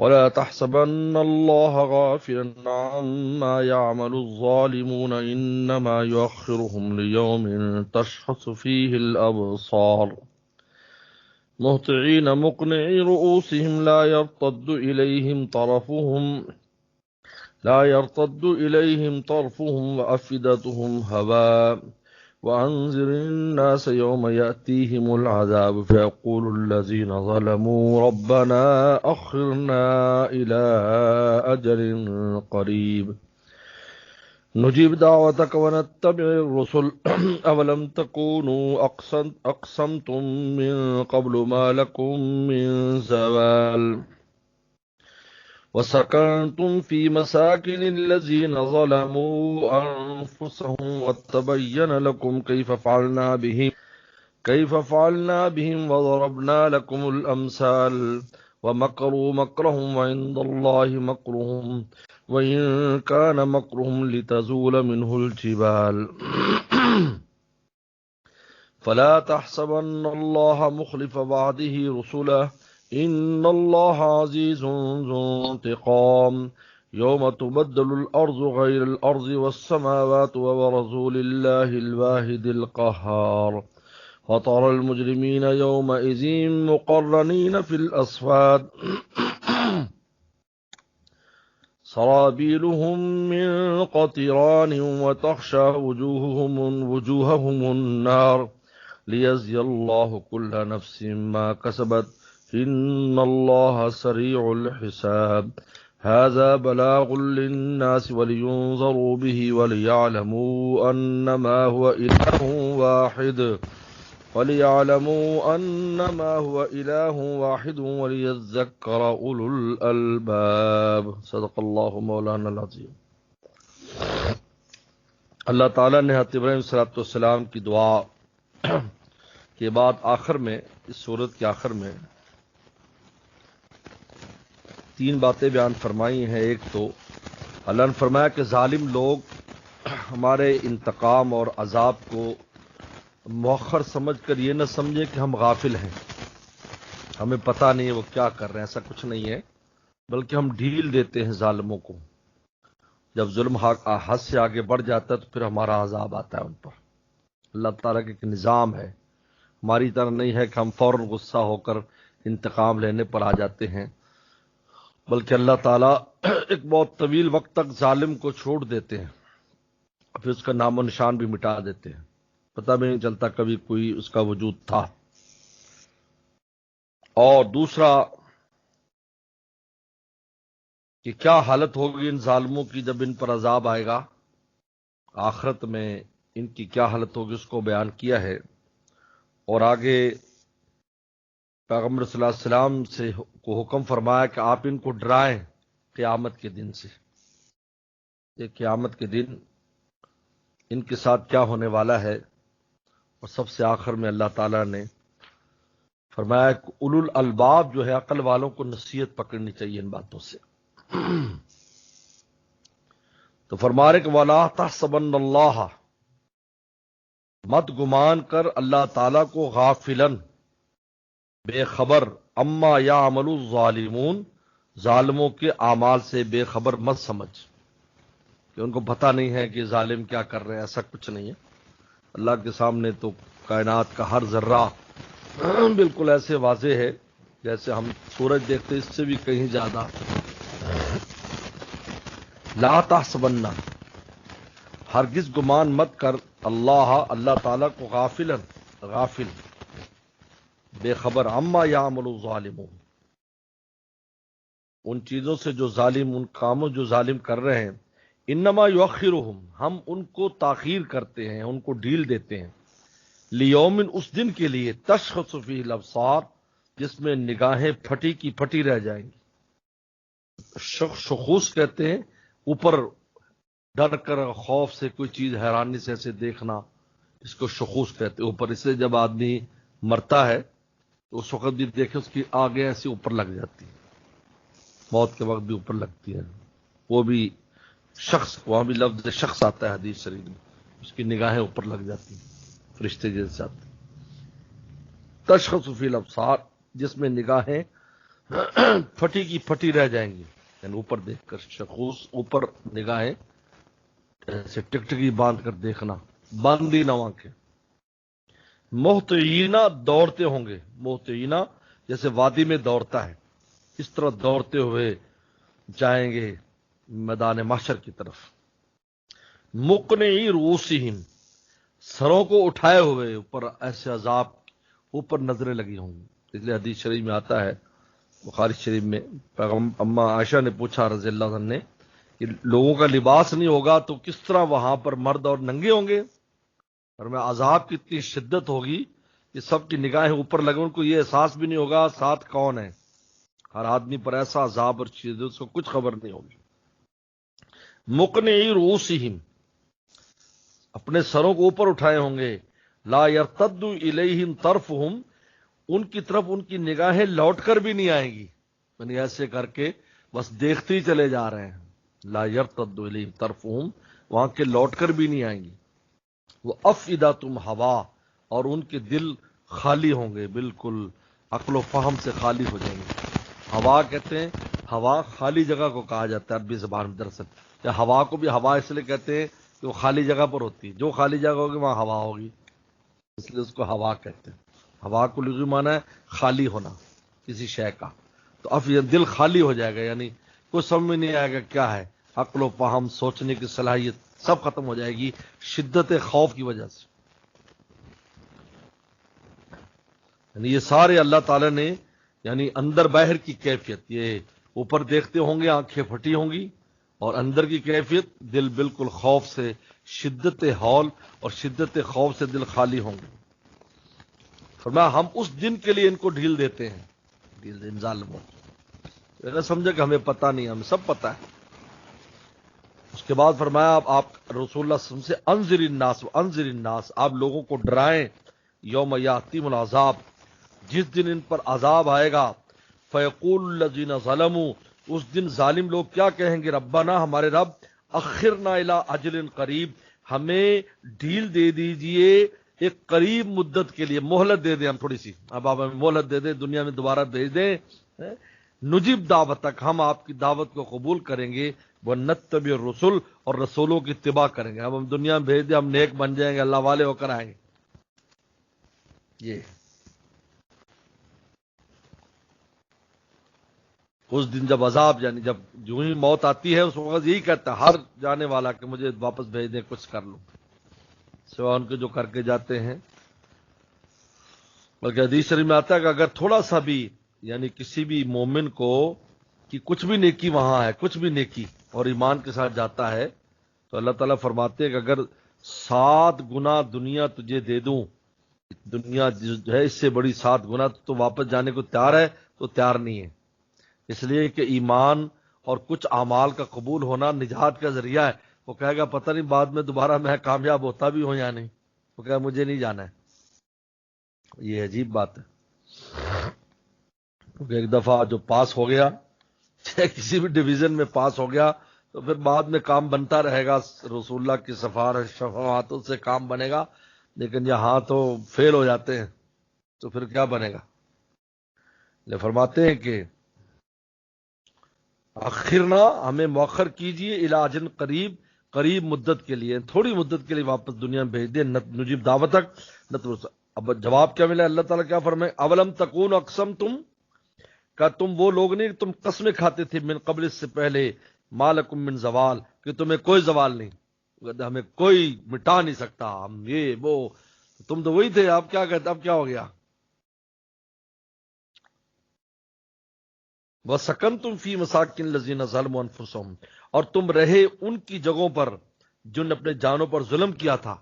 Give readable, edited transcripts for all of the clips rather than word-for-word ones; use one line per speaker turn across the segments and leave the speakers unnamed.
ولا تحسبن الله غافلا عما يعمل الظالمون إنما يؤخرهم ليوم تشخص فيه الأبصار مهطعين مقنعي رؤوسهم لا يرتد إليهم طرفهم وأفئدتهم هواء وأنذر الناس يوم يأتيهم العذاب فيقول الذين ظلموا ربنا أخرنا إلى أجل قريب نجيب دعوتك ونتبع الرسل أولم تكونوا أقسمتم من قبل ما لكم من زوال وسكنتم في مساكن الذين ظلموا أنفسهم وتبين لكم كيف فعلنا بهم وضربنا لكم الأمثال ومكروا مكرهم وعند الله مكرهم وإن كان مكرهم لتزول منه الجبال فلا تحسبن الله مخلف وعده رسله إن الله عزيز ذو انتقام يوم تبدل الأرض غير الأرض والسماوات وبرزوا لله الواحد القهار وترى المجرمين يومئذ مقرنين في الأصفاد سرابيلهم من قطران وتخشى وجوههم النار ليجزي الله كل نفس ما كسبت إن الله سريع الحساب هذا بلاغ للناس ولينذروا به وليعلموا أنما هو إله واحد وليذكر أولو الألباب صدق اللہ مولانا العظیم۔ اللہ تعالیٰ نے حضرت ابراہیم صلی اللہ علیہ وسلم کی دعا کے بعد آخر میں، اس سورت کے آخر میں 3 باتیں بیان فرمائی ہیں۔ ایک تو اللہ نے فرمایا کہ ظالم لوگ ہمارے انتقام اور عذاب کو مؤخر سمجھ کر یہ نہ سمجھے کہ ہم غافل ہیں، ہمیں پتہ نہیں ہے وہ کیا کر رہے ہیں، ایسا کچھ نہیں ہے، بلکہ ہم ڈھیل دیتے ہیں ظالموں کو۔ جب ظلم حد سے آگے بڑھ جاتا ہے تو پھر ہمارا عذاب آتا ہے ان پر۔ اللہ تعالیٰ کا ایک نظام ہے، ہماری طرح نہیں ہے کہ ہم فوراً غصہ ہو کر انتقام لینے پر آ جاتے ہیں، بلکہ اللہ تعالیٰ ایک بہت طویل وقت تک ظالم کو چھوڑ دیتے ہیں، پھر اس کا نام و نشان بھی مٹا دیتے ہیں، پتہ بھی نہیں چلتا کبھی کوئی اس کا وجود تھا۔ اور دوسرا کہ کیا حالت ہوگی ان ظالموں کی جب ان پر عذاب آئے گا، آخرت میں ان کی کیا حالت ہوگی اس کو بیان کیا ہے۔ اور آگے پیغمبر صلی اللہ علیہ وسلم سے کو حکم فرمایا کہ آپ ان کو ڈرائیں قیامت کے دن سے، یہ قیامت کے دن ان کے ساتھ کیا ہونے والا ہے۔ اور سب سے آخر میں اللہ تعالیٰ نے فرمایا کہ اولو الالباب جو ہے عقل والوں کو نصیحت پکڑنی چاہیے ان باتوں سے۔ تو فرما رہے کہ وَلَا تَحْسَبَنَّ اللَّهَ، مت گمان کر اللہ تعالیٰ کو غافلاً بے خبر، اما یعمل الظالمون، ظالموں کے اعمال سے بے خبر مت سمجھ کہ ان کو پتہ نہیں ہے کہ ظالم کیا کر رہے ہیں، ایسا کچھ نہیں ہے۔ اللہ کے سامنے تو کائنات کا ہر ذرہ بالکل ایسے واضح ہے جیسے ہم سورج دیکھتے اس سے بھی کہیں زیادہ۔ لا تحسبن، ہرگز گمان مت کر اللہ تعالیٰ کو غافل بے خبر، اما یعمل الظالمون، ان چیزوں سے جو ظالم، ان کاموں جو ظالم کر رہے ہیں، انما یؤخرہم، ہم ان کو تاخیر کرتے ہیں، ان کو ڈھیل دیتے ہیں، لیومن، اس دن کے لیے، تشخص فیہ الابصار، جس میں نگاہیں پھٹی کی پھٹی رہ جائیں گی۔ شخوص کہتے ہیں اوپر ڈر کر، خوف سے کوئی چیز حیرانی سے ایسے دیکھنا، اس کو شخوص کہتے ہیں اوپر۔ اس سے جب آدمی مرتا ہے تو اس وقت بھی دیکھے اس کی آگے ایسے اوپر لگ جاتی ہے، موت کے وقت بھی اوپر لگتی ہے، وہ بھی شخص، وہاں بھی لفظ شخص آتا ہے حدیث شریف میں، اس کی نگاہیں اوپر لگ جاتی ہیں فرشتے جیسے آتے۔ تشخص فی الابصار، جس میں نگاہیں پھٹی کی پھٹی رہ جائیں گی، یعنی اوپر دیکھ کر شخوص، اوپر نگاہیں ایسے ٹکٹکی باندھ کر دیکھنا، باندھی نہ آنکھیں۔ محتعینہ دوڑتے ہوں گے، محتعینہ جیسے وادی میں دوڑتا ہے اس طرح دوڑتے ہوئے جائیں گے میدان محشر کی طرف۔ مقنعی رؤوسہم، سروں کو اٹھائے ہوئے، اوپر ایسے عذاب اوپر نظریں لگی ہوں گی۔ اس لیے حدیث شریف میں آتا ہے، بخاری شریف میں، اما عائشہ نے پوچھا رضی اللہ عنہ نے کہ لوگوں کا لباس نہیں ہوگا تو کس طرح وہاں پر مرد اور ننگے ہوں گے؟ اور میں عذاب کی اتنی شدت ہوگی کہ سب کی نگاہیں اوپر لگے، ان کو یہ احساس بھی نہیں ہوگا ساتھ کون ہے۔ ہر آدمی پر ایسا عذاب اور شدت، اس کو کچھ خبر نہیں ہوگی۔ مقنعی رؤوسہم، اپنے سروں کو اوپر اٹھائے ہوں گے۔ لا یرتد الیہم طرفہم، ان کی طرف ان کی نگاہیں لوٹ کر بھی نہیں آئیں گی، یعنی ایسے کر کے بس دیکھتے ہی چلے جا رہے ہیں۔ لا یرتد الیہم طرفہم، وہاں کے لوٹ کر بھی نہیں آئیں گی۔ وہ افئدۃ ہوا، اور ان کے دل خالی ہوں گے، بالکل عقل و فہم سے خالی ہو جائیں گے۔ ہوا کہتے ہیں، ہوا خالی جگہ کو کہا جاتا ہے عربی زبان میں دراصل، یا ہوا کو بھی ہوا اس لیے کہتے ہیں کہ وہ خالی جگہ پر ہوتی ہے، جو خالی جگہ ہوگی وہاں ہوا ہوگی، اس لیے اس کو ہوا کہتے ہیں۔ ہوا کو لغوی معنی ہے خالی ہونا کسی شے کا، تو اب یہ دل خالی ہو جائے گا، یعنی کچھ سمجھ میں نہیں آئے گا کیا ہے، عقل و فہم، سوچنے کی صلاحیت سب ختم ہو جائے گی شدت خوف کی وجہ سے۔ یعنی یہ سارے اللہ تعالی نے، یعنی اندر باہر کی کیفیت، یہ اوپر دیکھتے ہوں گے آنکھیں پھٹی ہوں گی، اور اندر کی کیفیت دل بالکل خوف سے، شدت ہول اور شدت خوف سے دل خالی ہوں گے۔ فرمایا ہم اس دن کے لیے ان کو ڈھیل دیتے ہیں، ڈھیل دیں ظالموں، نہ سمجھے کہ ہمیں پتہ نہیں، ہمیں سب پتہ ہے۔ اس کے بعد فرمایا اب آپ رسول اللہ صلی اللہ علیہ وسلم سے انذر الناس، آپ لوگوں کو ڈرائیں، یوم یاتیم العذاب، جس دن ان پر عذاب آئے گا، فیقول الذین ظلموا، اس دن ظالم لوگ کیا کہیں گے، ربنا، ہمارے رب، اخرنا الی اجل قریب، ہمیں ڈھیل دے دیجئے ایک قریب مدت کے لیے، مہلت دے دیں ہم تھوڑی سی، اب آپ ہمیں مہلت دے دیں، دنیا میں دوبارہ بھیج دیں، نجیب دعوت تک، ہم آپ کی دعوت کو قبول کریں گے، ونتبع الرسل، اور رسولوں کی اتباع کریں گے، اب ہم دنیا میں بھیج دیں، ہم نیک بن جائیں گے، اللہ والے ہو کر آئیں گے۔ یہ اس دن جب عذاب، یعنی جب جو ہی موت آتی ہے اس وقت یہی کہتا ہے ہر جانے والا کہ مجھے واپس بھیج دیں، کچھ کر لوں، سوا ان کے جو کر کے جاتے ہیں۔ بلکہ حدیث شریف میں آتا ہے کہ اگر تھوڑا سا بھی، یعنی کسی بھی مومن کو کہ کچھ بھی نیکی وہاں ہے، کچھ بھی نیکی اور ایمان کے ساتھ جاتا ہے، تو اللہ تعالیٰ فرماتے ہیں کہ اگر 7 گنا دنیا تجھے دے دوں، دنیا جو ہے اس سے بڑی 7 گنا، تو واپس جانے کو تیار ہے؟ تو تیار نہیں ہے، اس لیے کہ ایمان اور کچھ اعمال کا قبول ہونا نجات کا ذریعہ ہے۔ وہ کہے گا پتہ نہیں بعد میں دوبارہ میں کامیاب ہوتا بھی ہوں یا نہیں، وہ کہے گا مجھے نہیں جانا ہے۔ یہ عجیب بات ہے، کیونکہ ایک دفعہ جو پاس ہو گیا، چاہے کسی بھی ڈویژن میں پاس ہو گیا، تو پھر بعد میں کام بنتا رہے گا، رسول اللہ کی شفاعتوں سے کام بنے گا، لیکن یہاں تو فیل ہو جاتے ہیں تو پھر کیا بنے گا؟ لے فرماتے ہیں کہ اخرنا، ہمیں مؤخر کیجئے، الاجن قریب، قریب مدت کے لیے، تھوڑی مدت کے لیے واپس دنیا میں بھیج دیں، نجیب دعوت تک۔ اب جواب کیا ملا؟ اللہ تعالیٰ کیا فرمائے، اولم تکون اقسمتم، کہ تم وہ لوگ نہیں، تم قسمیں کھاتے تھے، من قبل، اس سے پہلے، ما لکم من زوال، کہ تمہیں کوئی زوال نہیں، ہمیں کوئی مٹا نہیں سکتا، ہم یہ وہ، تم تو وہی تھے، اب کیا کہتے، اب کیا ہو گیا؟ وَسَكَنْتُمْ فِي مَسَاكِنِ الَّذِينَ ظَلَمُوا أَنفُسَهُمْ، اور تم رہے ان کی جگہوں پر جن نے اپنے جانوں پر ظلم کیا تھا،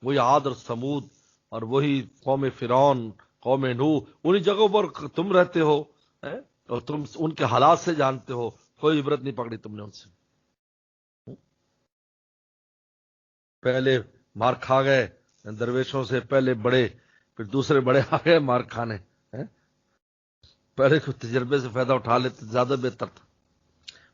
وہی عاد اور سمود، اور وہی قوم فرعون، قوم نوح، انہی جگہوں پر تم رہتے ہو، اور تم ان کے حالات سے جانتے ہو، کوئی عبرت نہیں پکڑی تم نے ان سے۔ پہلے مار کھا گئے درویشوں سے، پہلے بڑے، پھر دوسرے بڑے آ گئے مار کھانے، پہلے کچھ تجربے سے فائدہ اٹھا لیتے زیادہ بہتر تھا۔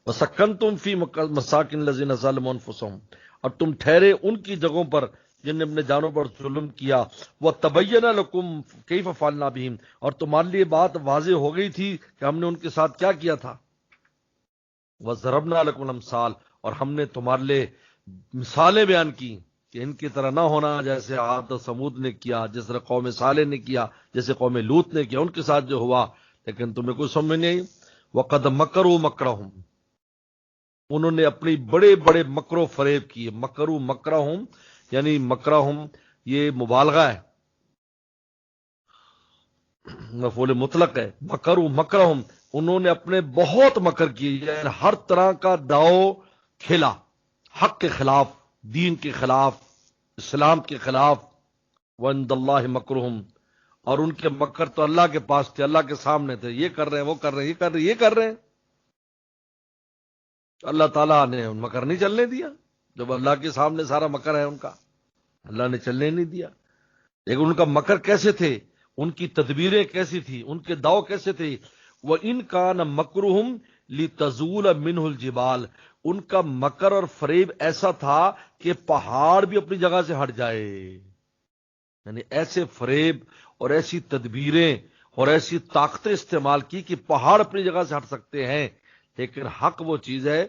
وَسَكَنْتُمْ فِي مَسَاكِنِ الَّذِينَ ظَلَمُوا أَنفُسَهُمْ، اور تم ٹھہرے ان کی جگہوں پر جن نے اپنے جانوں پر ظلم کیا، وَتَبَيَّنَ لَكُمْ كَيْفَ فَعَلْنَا بِهِمْ، اور تمہارے لیے بات واضح ہو گئی تھی کہ ہم نے ان کے ساتھ کیا کیا تھا، وَضَرَبْنَا لَكُمُ الْأَمْثَالَ، اور ہم نے تمہارے لیے مثالیں بیان کی کہ ان کی طرح نہ ہونا جیسے عاد و سمود نے کیا، جس طرح قوم صالح نے کیا، جیسے قوم لوط نے کیا، ان کے ساتھ جو ہوا، لیکن تمہیں کوئی سمجھ نہیں آئی۔ وَقَدْ مَكَرُوا مَكْرَهُمْ، انہوں نے اپنی بڑے بڑے مکر و فریب کیے۔ مکرو مکرہم یعنی مکرہم یہ مبالغہ ہے، مفعول مطلق ہے۔ مکرو مکرہم، انہوں نے اپنے بہت مکر کیے، یعنی ہر طرح کا داؤ کھیلا، حق کے خلاف، دین کے خلاف، اسلام کے خلاف۔ وَعِندَ اللَّهِ مَكْرُهُمْ، اور ان کے مکر تو اللہ کے پاس تھے، اللہ کے سامنے تھے، یہ کر رہے ہیں، وہ کر رہے ہیں، یہ کر رہے ہیں، یہ کر رہے ہیں، اللہ تعالیٰ نے ان مکر نہیں چلنے دیا۔ جب اللہ کے سامنے سارا مکر ہے ان کا، اللہ نے چلنے نہیں دیا۔ لیکن ان کا مکر کیسے تھے، ان کی تدبیریں کیسی تھی، ان کے داؤ کیسے تھے۔ وَإِنْ كَانَ مَكْرُهُمْ لِتَزُولَ مِنْهُ الْجِبَالُ، ان کا مکر اور فریب ایسا تھا کہ پہاڑ بھی اپنی جگہ سے ہٹ جائے، یعنی ایسے فریب اور ایسی تدبیریں اور ایسی طاقتیں استعمال کی کہ پہاڑ اپنی جگہ سے ہٹ سکتے ہیں۔ لیکن حق وہ چیز ہے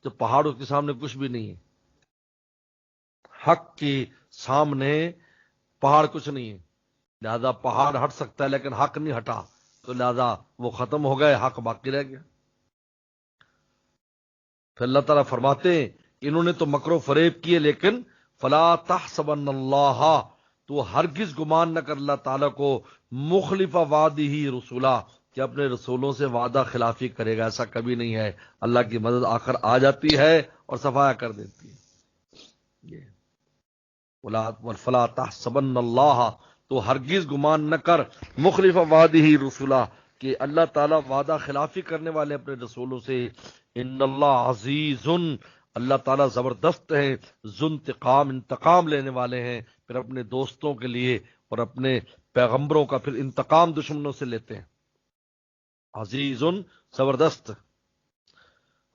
جو پہاڑوں کے سامنے کچھ بھی نہیں ہے، حق کے سامنے پہاڑ کچھ نہیں ہے، لہذا پہاڑ ہٹ سکتا ہے لیکن حق نہیں ہٹا، تو لہذا وہ ختم ہو گئے، حق باقی رہ گیا۔ پھر اللہ تعالیٰ فرماتے ہیں انہوں نے تو مکر و فریب کیے، لیکن فلا تحسبن اللہ، تو ہرگز گمان نہ کر اللہ تعالیٰ کو مخلف وعدہ رسولا، کہ اپنے رسولوں سے وعدہ خلافی کرے گا، ایسا کبھی نہیں ہے۔ اللہ کی مدد آخر آ جاتی ہے اور صفایا کر دیتی ہے۔ فلا تحسبن اللہ، تو ہرگز گمان نہ کر مخلف وعدہ رسولا، کہ اللہ تعالیٰ وعدہ خلافی کرنے والے اپنے رسولوں سے۔ ان اللہ عزیز، اللہ تعالیٰ زبردست ہیں، ذو انتقام، انتقام لینے والے ہیں، پھر اپنے دوستوں کے لیے اور اپنے پیغمبروں کا پھر انتقام دشمنوں سے لیتے ہیں۔ عزیز، زبردست۔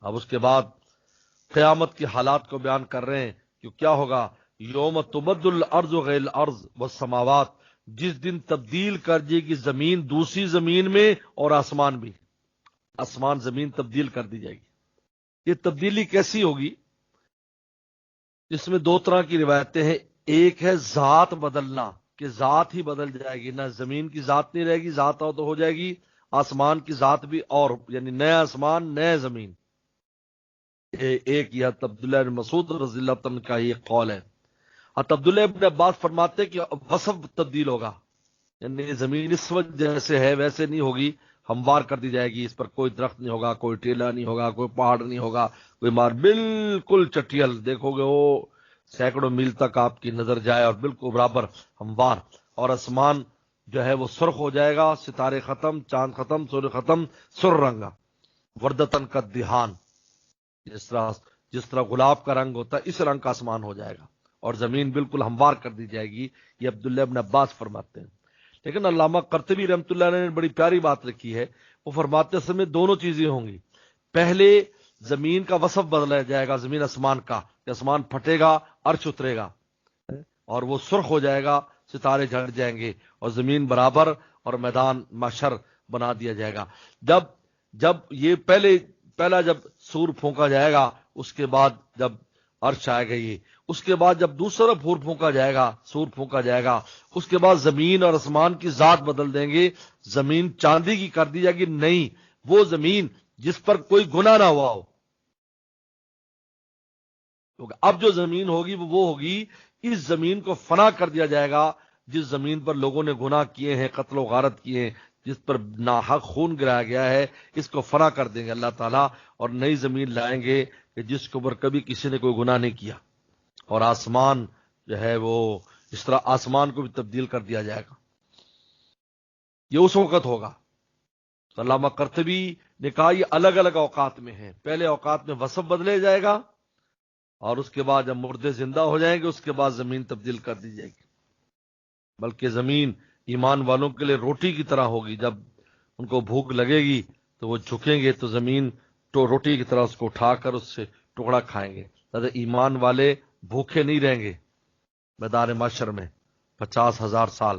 اب اس کے بعد قیامت کی حالات کو بیان کر رہے ہیں کہ کیا ہوگا۔ یوم تبدل الارض غیر الارض والسماوات، جس دن تبدیل کر دے گی زمین دوسری زمین میں، اور آسمان بھی، آسمان زمین تبدیل کر دی جائے گی۔ یہ تبدیلی کیسی ہوگی؟ اس میں دو طرح کی روایتیں ہیں۔ ایک ہے ذات بدلنا، کہ ذات ہی بدل جائے گی، نہ زمین کی ذات نہیں رہے گی، ذات ہو تو ہو جائے گی، آسمان کی ذات بھی، اور یعنی نیا آسمان نیا زمین۔ ایک یہ عبداللہ بن مسعود رضی اللہ عنہ کا یہ قول ہے۔ عبداللہ ابن عباس فرماتے ہیں کہ وصف تبدیل ہوگا، یعنی زمین اس وقت جیسے ہے ویسے نہیں ہوگی، ہموار کر دی جائے گی، اس پر کوئی درخت نہیں ہوگا، کوئی ٹیلا نہیں ہوگا، کوئی پہاڑ نہیں ہوگا، کوئی مار، بالکل چٹیل، دیکھو گے وہ سینکڑوں میل تک آپ کی نظر جائے، اور بالکل برابر ہموار، اور آسمان جو ہے وہ سرخ ہو جائے گا، ستارے ختم، چاند ختم، سورج ختم، سر رنگا، وردتن کا دہان، جس طرح گلاب کا رنگ ہوتا ہے اس رنگ کا آسمان ہو جائے گا، اور زمین بالکل ہموار کر دی جائے گی۔ یہ عبداللہ ابن عباس فرماتے ہیں۔ لیکن علامہ قرطبی رحمۃ اللہ علیہ نے بڑی پیاری بات رکھی ہے، وہ فرماتے ہیں میں دونوں چیزیں ہوں گی۔ پہلے زمین کا وصف بدلا جائے گا، زمین آسمان کا، کہ آسمان پھٹے گا، عرش اترے گا، اور وہ سرخ ہو جائے گا، ستارے جھڑ جائیں گے، اور زمین برابر اور میدان محشر بنا دیا جائے گا۔ جب یہ پہلا جب سور پھونکا جائے گا، اس کے بعد جب عرش آئے گا، یہ اس کے بعد جب دوسرا پھور پھونکا جائے گا، سور پھونکا جائے گا، اس کے بعد زمین اور آسمان کی ذات بدل دیں گے، زمین چاندی کی کر دی جائے گی، نہیں، وہ زمین جس پر کوئی گناہ نہ ہوا ہو، کیونکہ اب جو زمین ہوگی وہ ہوگی، اس زمین کو فنا کر دیا جائے گا جس زمین پر لوگوں نے گناہ کیے ہیں، قتل و غارت کیے ہیں، جس پر ناحق خون گرایا گیا ہے، اس کو فنا کر دیں گے اللہ تعالیٰ، اور نئی زمین لائیں گے کہ جس کے اوپر کبھی کسی نے کوئی گناہ نہیں کیا، اور آسمان جو ہے وہ اس طرح آسمان کو بھی تبدیل کر دیا جائے گا۔ یہ اس وقت ہوگا۔ علامہ قرطبی نے کہا یہ الگ الگ اوقات میں ہیں، پہلے اوقات میں وصف بدلے جائے گا، اور اس کے بعد جب مردے زندہ ہو جائیں گے اس کے بعد زمین تبدیل کر دی جائے گی، بلکہ زمین ایمان والوں کے لیے روٹی کی طرح ہوگی، جب ان کو بھوک لگے گی تو وہ جھکیں گے تو زمین تو روٹی کی طرح اس کو اٹھا کر اس سے ٹکڑا کھائیں گے۔ ایمان والے بھوکے نہیں رہیں گے، میدان محشر میں 50,000 سال،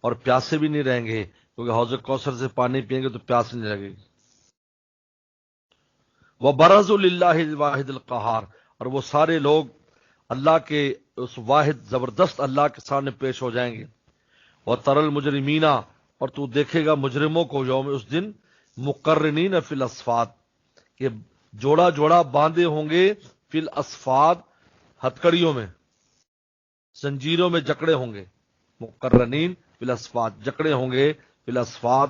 اور پیاسے بھی نہیں رہیں گے، کیونکہ حوض کوثر سے پانی پئیں گے تو پیاس نہیں لگے گی۔ وَبَرَزُوا لِلَّهِ الْوَاحِدِ الْقَهَّارِ، اور وہ سارے لوگ اللہ کے اس واحد زبردست اللہ کے سامنے پیش ہو جائیں گے۔ وَتَرَى الْمُجْرِمِينَ، اور تو دیکھے گا مجرموں کو یوم اس دن مقرنین فی الاصفاد، کہ جوڑا جوڑا باندھے ہوں گے، فی الاصفاد ہتکڑیوں میں، زنجیروں میں جکڑے ہوں گے، مقرنین فی الاصفاد جکڑے ہوں گے، فی الاصفاد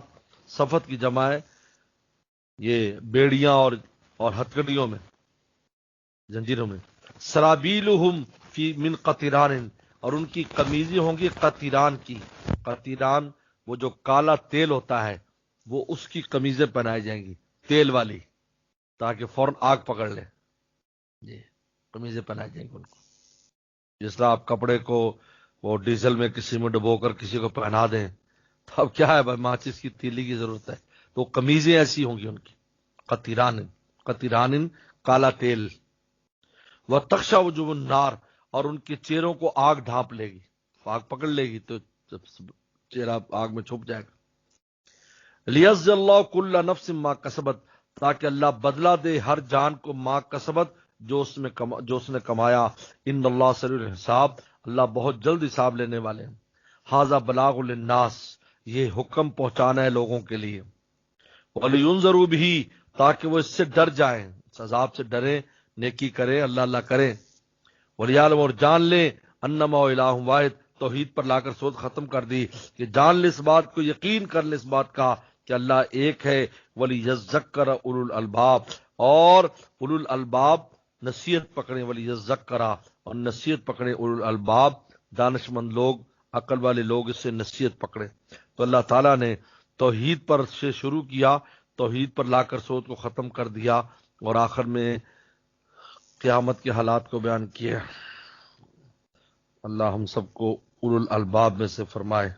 صفت کی جمع ہے، یہ بیڑیاں اور ہتکڑیوں میں، زنجیروں میں۔ سرابیلہم فی من قطران، اور ان کی قمیضیں ہوں گی قطران کی، قطران وہ جو کالا تیل ہوتا ہے، وہ اس کی قمیضیں پہنائی جائیں گی، تیل والی، تاکہ فوراً آگ پکڑ لے، جی قمیضیں پہنائی جائیں گی ان کو۔ جس طرح آپ کپڑے کو وہ ڈیزل میں کسی میں ڈبو کر کسی کو پہنا دیں، تو اب کیا ہے بھائی، ماچس کی تیلی کی ضرورت ہے، تو قمیضیں ایسی ہوں گی ان کی، قطران، قطران کالا تیل۔ وَتَخْشَى وُجُوهُ النَّارِ، اور ان کے چہروں کو آگ ڈھانپ لے گی، آگ پکڑ لے گی تو چہرہ آگ میں چھپ جائے گا۔ لِيَجْزِيَ اللَّهُ كُلَّ نَفْسٍ مَا كَسَبَتْ، تاکہ اللہ بدلہ دے ہر جان کو ما کسبت، جو اس نے کمایا۔ ان اللہ سریع الحساب، اللہ بہت جلد حساب لینے والے ہیں۔ ھذا بلاغ للناس، یہ حکم پہنچانا ہے لوگوں کے لیے۔ وَلِيُنذَرُوا بِهِ، تاکہ وہ اس سے ڈر جائیں، اس عذاب سے ڈریں، نیکی کریں، اللہ اللہ کریں۔ وَلِيَعْلَمُوا، اور جان لیں، انما الہ واحد، توحید پر لا کر سوچ ختم کر دی کہ جان لے اس بات کو، یقین کر لے اس بات کا کہ اللہ ایک ہے۔ وَلِيَذَّكَّرَ أُولُو الْأَلْبَابِ، اور اولو الالباب نصیحت پکڑیں، وَلِيَذَّكَّرَ، اور نصیحت پکڑیں، اولو الالباب دانش مند لوگ، عقل والے لوگ اس سے نصیحت پکڑیں۔ تو اللہ تعالیٰ نے توحید پر سے شروع کیا، توحید پر لا کر سوچ کو ختم کر دیا، اور آخر میں قیامت کے حالات کو بیان کیے۔ اللہ ہم سب کو اولو الالباب میں سے فرمائے۔